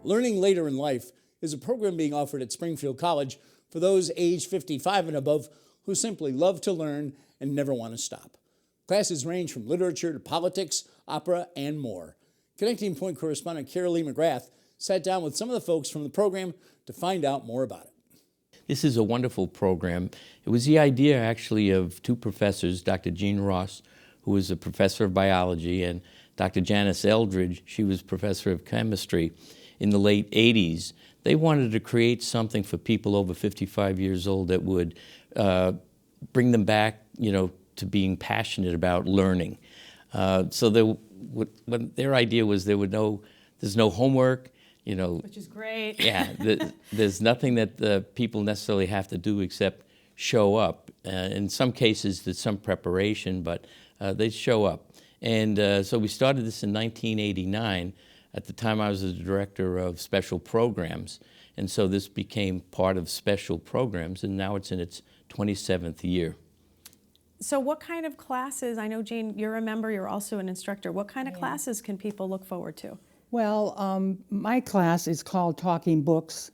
Learning Later in Life is a program being offered at Springfield College for those age 55 and above who simply love to learn and never want to stop. Classes range from literature to politics, opera, and more. Connecting Point correspondent Carolee McGrath sat down with some of the folks from the program to find out more about it. This is a wonderful program. It was the idea actually of two professors, Dr. Jean Ross, who was a professor of biology, and Dr. Janice Eldridge, she was professor of chemistry. In the late 80s, they wanted to create something for people over 55 years old that would bring them back, to being passionate about learning. So their idea was there's no homework, Which is great. Yeah, there's nothing that the people necessarily have to do except show up. In some cases, there's some preparation, but they show up. And so we started this in 1989. At the time, I was the director of special programs. And so this became part of special programs, and now it's in its 27th year. So what kind of classes, I know, Jean, you're a member, you're also an instructor. What kind of classes can people look forward to? Well, my class is called Talking Books,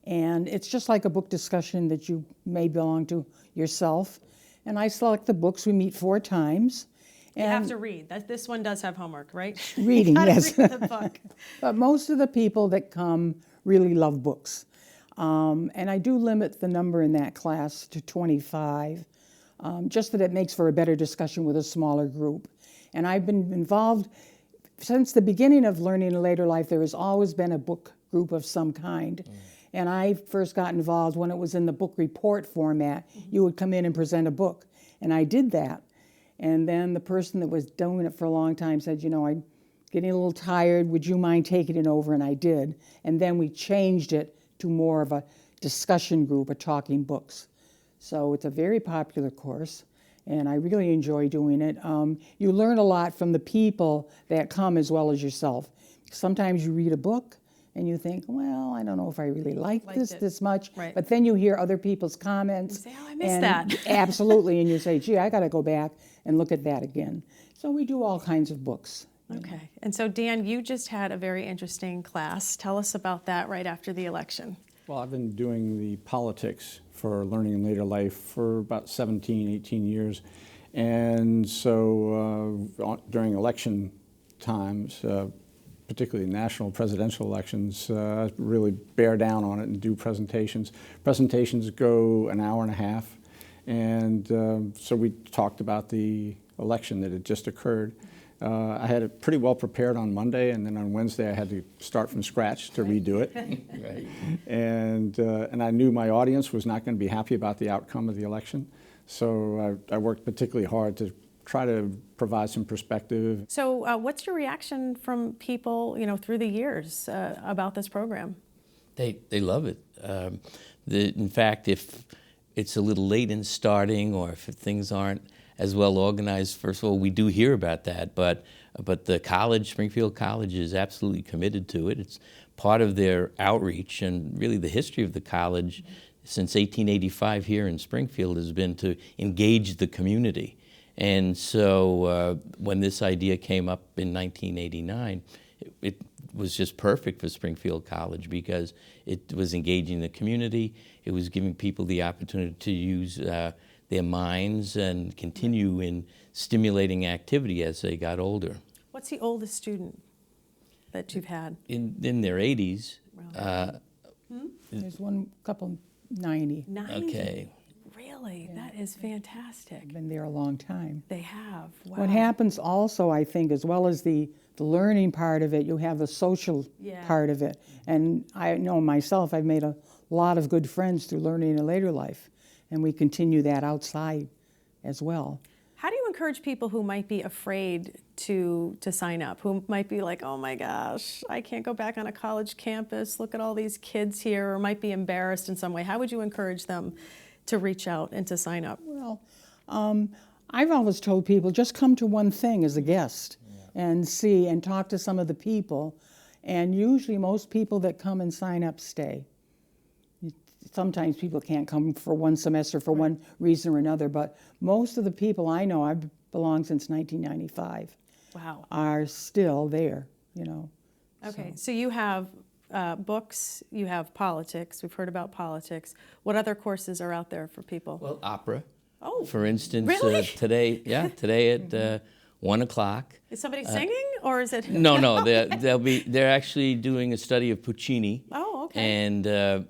and it's just like a book discussion that you may belong to yourself. And I select the books. We meet 4 times. You have to read. This one does have homework, right? Reading, yes. Read the book. But most of the people that come really love books. And I do limit the number in that class to 25, just that it makes for a better discussion with a smaller group. And I've been involved since the beginning of Learning in Later Life. There has always been a book group of some kind. And I first got involved when it was in the book report format. You would come in and present a book. And I did that. And then the person that was doing it for a long time said, I'm getting a little tired. Would you mind taking it over? And I did. And then we changed it to more of a discussion group, a Talking Books. So it's a very popular course, and I really enjoy doing it. You learn a lot from the people that come as well as yourself. Sometimes you read a book and you think, well, I don't know if I really like this much. Right. But then you hear other people's comments. You say, oh, I missed that. Absolutely, and you say, gee, I got to go back and look at that again. So we do all kinds of books. Okay, and so Dan, you just had a very interesting class. Tell us about that right after the election. Well, I've been doing the politics for Learning in Later Life for about 17, 18 years. And so during election times, particularly national presidential elections, really bear down on it and do presentations. Presentations go an hour and a half. And so we talked about the election that had just occurred. I had it pretty well prepared on Monday, and then on Wednesday I had to start from scratch to redo it. Right. And I knew my audience was not going to be happy about the outcome of the election. So I worked particularly hard to try to provide some perspective. So what's your reaction from people, through the years about this program? They love it. In fact, if it's a little late in starting, or if things aren't as well organized, first of all, we do hear about that, but the college, Springfield College, is absolutely committed to it. It's part of their outreach, and really the history of the college since 1885 here in Springfield has been to engage the community. And so when this idea came up in 1989, it was just perfect for Springfield College because it was engaging the community. It was giving people the opportunity to use their minds and continue in stimulating activity as they got older. What's the oldest student that you've had? In their 80s. There's one couple 90. 90? Okay. Really? Yeah. That is fantastic. Been there a long time. They have. Wow. What happens also, I think, as well as the learning part of it, you have the social part of it. And I know myself, I've made a lot of good friends through Learning in Later Life, and we continue that outside as well. How do you encourage people who might be afraid to sign up, who might be like, oh my gosh, I can't go back on a college campus, look at all these kids here, or might be embarrassed in some way? How would you encourage them to reach out and to sign up? Well, I've always told people, just come to one thing as a guest and see and talk to some of the people. And usually most people that come and sign up stay. Sometimes people can't come for one semester for one reason or another, but most of the people I know, I've belonged since 1995, wow, are still there, Okay, so you have books, you have politics. We've heard about politics. What other courses are out there for people? Well, opera. Oh, For instance, really? today at 1 o'clock. Is somebody singing, or is it? No, they're actually doing a study of Puccini. Oh, okay.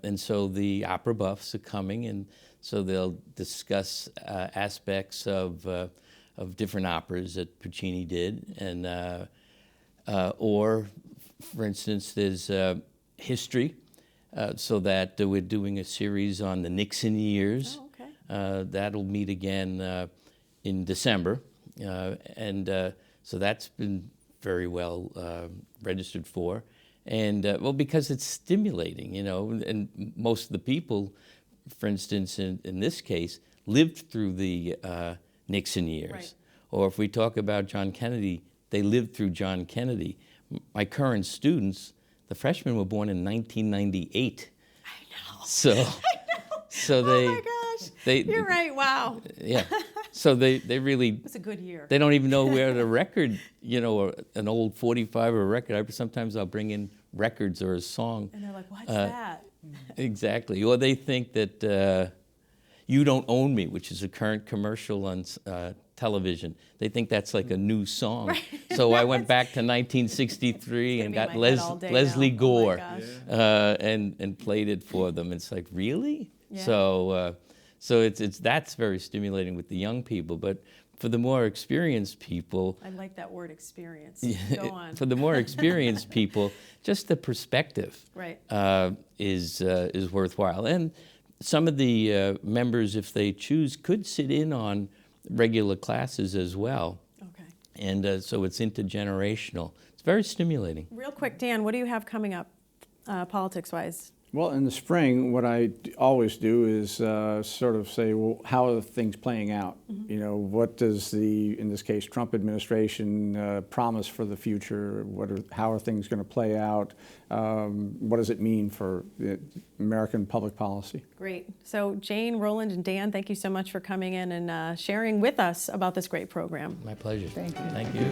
And so the opera buffs are coming, and so they'll discuss aspects of different operas that Puccini did, and or, for instance, there's history, so that we're doing a series on the Nixon years. Oh, okay. That'll meet again in December, and so that's been very well registered for, and well, because it's stimulating, and most of the people, for instance, in this case, lived through the Nixon years. Right. Or if we talk about John Kennedy, they lived through John Kennedy. My current students, the freshmen were born in 1998. I know. So, I know. so they. Oh my gosh. They, You're right. Wow. Yeah. So they really. It was a good year. They don't even know where the record, or an old 45 or a record. Sometimes I'll bring in records or a song. And they're like, what's that? Exactly. Or they think that You Don't Own Me, which is a current commercial on television. They think that's like a new song. Right. So I went back to 1963 and got Leslie now. Gore Oh my gosh. and played it for them. It's like, really? Yeah. So it's that's very stimulating with the young people. But for the more experienced people, I like that word, experience. Go on. for the more experienced people, just the perspective Right. is worthwhile. And some of the members, if they choose, could sit in on regular classes as well. Okay. And so it's intergenerational. It's very stimulating. Real quick, Dan, what do you have coming up, politics-wise? Well, in the spring, what I always do is sort of say, well, how are things playing out? What does in this case, Trump administration promise for the future? How are things going to play out? What does it mean for American public policy? Great. So Jane, Roland, and Dan, thank you so much for coming in and sharing with us about this great program. My pleasure. Thank you. Thank you.